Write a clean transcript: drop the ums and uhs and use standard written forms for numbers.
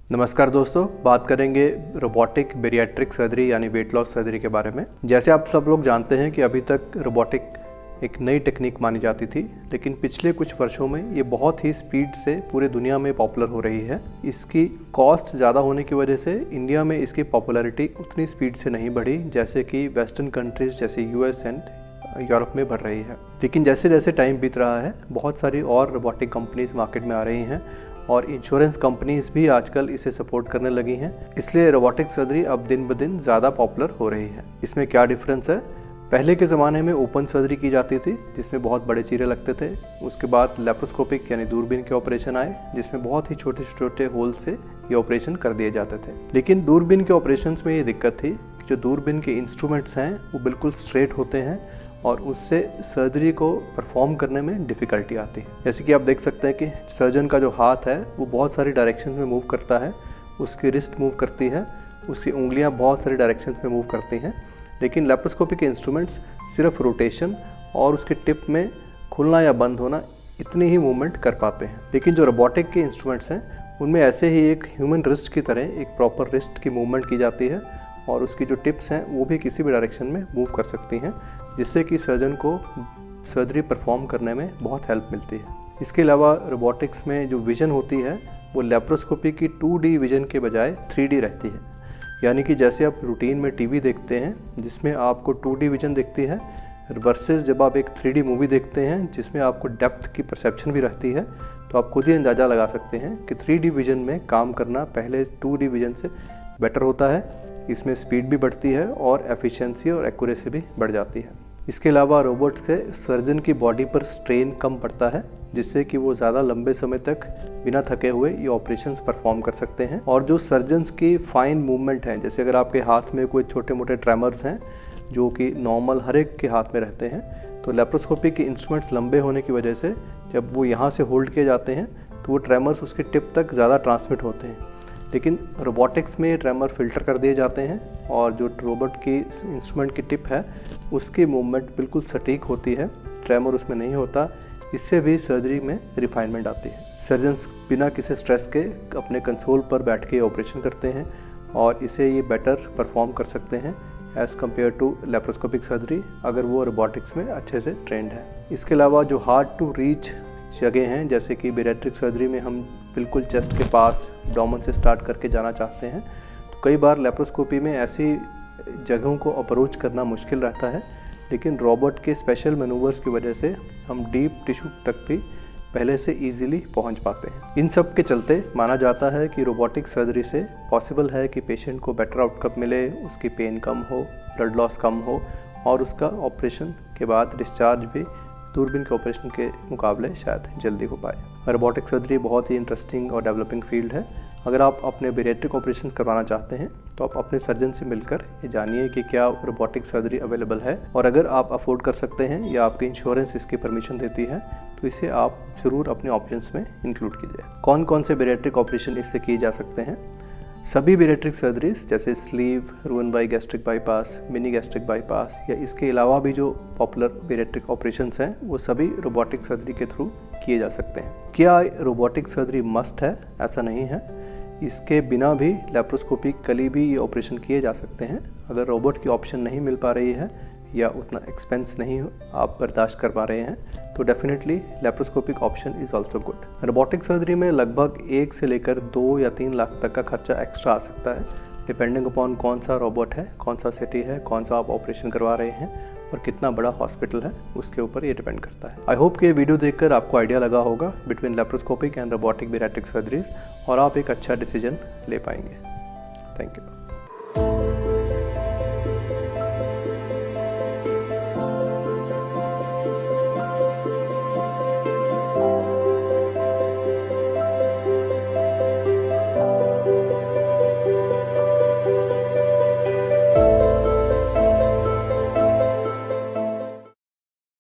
नमस्कार दोस्तों, बात करेंगे रोबोटिक बेरियाट्रिक सर्जरी यानी वेट लॉस सर्जरी के बारे में। जैसे आप सब लोग जानते हैं कि अभी तक रोबोटिक एक नई टेक्निक मानी जाती थी, लेकिन पिछले कुछ वर्षों में ये बहुत ही स्पीड से पूरे दुनिया में पॉपुलर हो रही है। इसकी कॉस्ट ज़्यादा होने की वजह से इंडिया में इसकी पॉपुलैरिटी उतनी स्पीड से नहीं बढ़ी जैसे कि वेस्टर्न कंट्रीज जैसे यूएस एंड यूरोप में बढ़ रही है। लेकिन जैसे जैसे टाइम बीत रहा है, बहुत सारी और रोबोटिक कंपनीज मार्केट में आ रही हैं और इंश्योरेंस कंपनीज भी आजकल इसे सपोर्ट करने लगी हैं। इसलिए रोबोटिक सर्जरी अब दिन ब दिन ज़्यादा पॉपुलर हो रही है। इसमें क्या डिफरेंस है? पहले के ज़माने में ओपन सर्जरी की जाती थी जिसमें बहुत बड़े चीरे लगते थे। उसके बाद लेप्रोस्कोपिक यानी दूरबीन के ऑपरेशन आए जिसमें बहुत ही छोटे छोटे होल से ये ऑपरेशन कर दिए जाते थे। लेकिन दूरबीन के ऑपरेशंस में ये दिक्कत थी कि जो दूरबीन के इंस्ट्रूमेंट्स हैं वो बिल्कुल स्ट्रेट होते हैं और उससे सर्जरी को परफॉर्म करने में डिफ़िकल्टी आती है। जैसे कि आप देख सकते हैं कि सर्जन का जो हाथ है वो बहुत सारी डायरेक्शंस में मूव करता है, उसकी रिस्ट मूव करती है, उसकी उंगलियां बहुत सारी डायरेक्शंस में मूव करती हैं। लेकिन लेप्रोस्कोपिक के इंस्ट्रूमेंट्स सिर्फ रोटेशन और उसके टिप में खुलना या बंद होना इतनी ही मूवमेंट कर पाते हैं। लेकिन जो रोबोटिक के इंस्ट्रूमेंट्स हैं उनमें ऐसे ही एक ह्यूमन रिस्ट की तरह एक प्रॉपर रिस्ट की मूवमेंट की जाती है और उसकी जो टिप्स हैं वो भी किसी भी डायरेक्शन में मूव कर सकती हैं, जिससे कि सर्जन को सर्जरी परफॉर्म करने में बहुत हेल्प मिलती है। इसके अलावा रोबोटिक्स में जो विज़न होती है वो लेप्रोस्कोपी की 2D विज़न के बजाय 3D रहती है। यानी कि जैसे आप रूटीन में टीवी देखते हैं जिसमें आपको 2D विज़न दिखती है, वर्सेस जब आप एक 3D मूवी देखते हैं जिसमें आपको डेप्थ की परसेप्शन भी रहती है, तो आप खुद ही अंदाज़ा लगा सकते हैं कि 3D विज़न में काम करना पहले 2D विज़न से बेटर होता है। इसमें स्पीड भी बढ़ती है और एफिशिएंसी और एक्यूरेसी भी बढ़ जाती है। इसके अलावा रोबोट से सर्जन की बॉडी पर स्ट्रेन कम पड़ता है, जिससे कि वो ज़्यादा लंबे समय तक बिना थके हुए ये ऑपरेशंस परफॉर्म कर सकते हैं। और जो सर्जन्स की फाइन मूवमेंट है, जैसे अगर आपके हाथ में कोई छोटे मोटे ट्रेमर्स हैं जो कि नॉर्मल हर एक के हाथ में रहते हैं, तो लेप्रोस्कोपी के इंस्ट्रूमेंट्स लंबे होने की वजह से जब वो यहाँ से होल्ड किए जाते हैं तो वो ट्रेमर्स उसके टिप तक ज़्यादा ट्रांसमिट होते हैं। लेकिन रोबोटिक्स में ट्रेमर फिल्टर कर दिए जाते हैं और जो रोबोट की इंस्ट्रूमेंट की टिप है उसकी मूवमेंट बिल्कुल सटीक होती है, ट्रेमर उसमें नहीं होता। इससे भी सर्जरी में रिफाइनमेंट आती है। सर्जन्स बिना किसी स्ट्रेस के अपने कंसोल पर बैठ के ऑपरेशन करते हैं और इसे ये बेटर परफॉर्म कर सकते हैं as compared to laparoscopic surgery, अगर वो रोबोटिक्स में अच्छे से ट्रेंड है। इसके अलावा जो हार्ड टू रीच जगह हैं, जैसे कि बेरियाट्रिक सर्जरी में हम बिल्कुल चेस्ट के पास डोमेन से स्टार्ट करके जाना चाहते हैं, तो कई बार लेप्रोस्कोपी में ऐसी जगहों को अप्रोच करना मुश्किल रहता है। लेकिन रोबोट के स्पेशल मैनूवर्स की वजह से हम डीप टिश्यू तक भी पहले से इजीली पहुंच पाते हैं। इन सब के चलते माना जाता है कि रोबोटिक सर्जरी से पॉसिबल है कि पेशेंट को बेटर आउटकम मिले, उसकी पेन कम हो, ब्लड लॉस कम हो और उसका ऑपरेशन के बाद डिस्चार्ज भी दूरबीन के ऑपरेशन के मुकाबले शायद जल्दी हो पाए। रोबोटिक सर्जरी बहुत ही इंटरेस्टिंग और डेवलपिंग फील्ड है। अगर आप अपने बेरियाट्रिक ऑपरेशन करवाना चाहते हैं तो आप अपने सर्जन से मिलकर ये जानिए कि क्या रोबोटिक सर्जरी अवेलेबल है, और अगर आप अफोर्ड कर सकते हैं या आपकी इंश्योरेंस इसकी परमिशन देती है तो इसे आप ज़रूर अपने ऑप्शंस में इंक्लूड कीजिए। कौन कौन से बेरियाट्रिक ऑपरेशन इससे किए जा सकते हैं? सभी बेरियाट्रिक सर्जरीज जैसे स्लीव, रोएनबाई gastric bypass, mini gastric bypass या इसके अलावा भी जो पॉपुलर बेरियाट्रिक ऑपरेशंस हैं वो सभी रोबोटिक सर्जरी के थ्रू किए जा सकते हैं। क्या रोबोटिक सर्जरी मस्ट है? ऐसा नहीं है। इसके बिना भी लेप्रोस्कोपिकली भी ये ऑपरेशन किए जा सकते हैं। अगर रोबोट की ऑप्शन नहीं मिल पा रही है या उतना एक्सपेंस नहीं आप बर्दाश्त कर पा रहे हैं तो definitely laparoscopic option is also good. Robotic surgery में लगभग 1 से लेकर 2 या 3 लाख तक का खर्चा एक्स्ट्रा आ सकता है, डिपेंडिंग अपॉन कौन सा रोबोट है, कौन सा सिटी है, कौन सा आप ऑपरेशन करवा रहे हैं और कितना बड़ा हॉस्पिटल है, उसके ऊपर ये डिपेंड करता है। आई होप कि ये वीडियो देखकर आपको आइडिया लगा होगा between laparoscopic and robotic bariatric surgeries और आप एक अच्छा डिसीजन ले पाएंगे। Thank you.